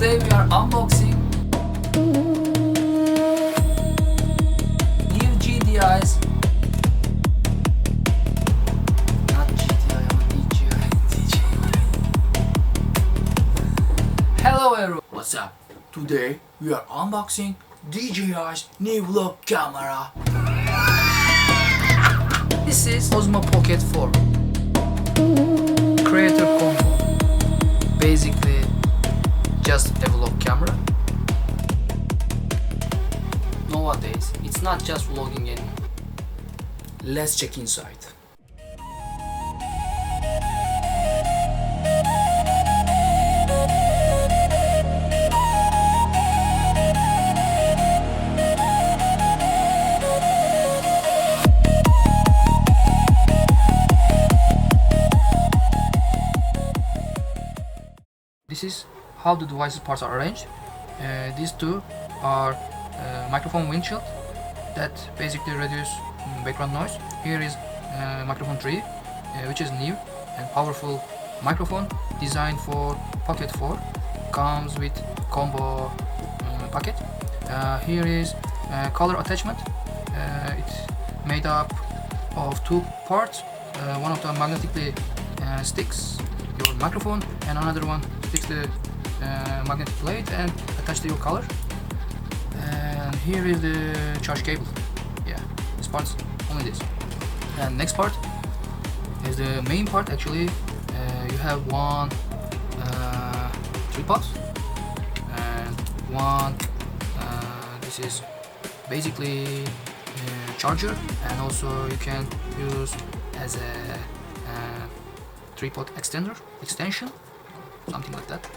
Today we are unboxing new GDIs. Not GDI, ama DJI. Hello everyone. What's up? Today we are unboxing DJI's new vlog camera. This is Osmo Pocket 4 Creator Combo. Basically just a vlog camera. Nowadays it's not just vlogging anymore. Let's check inside. This is how the device's parts are arranged. These two are microphone windshield that basically reduce background noise. Here is microphone 3, which is new and powerful microphone designed for Pocket 4. Comes with combo packet. Here is color attachment. It's made up of two parts. One of them magnetically sticks your microphone, and another one sticks the magnetic plate and attach to your color. And here is the charge cable. Yeah, this part's only this. And next part is the main part. Actually, you have one tripod and one. This is basically charger, and also you can use as a tripod extension, something like that.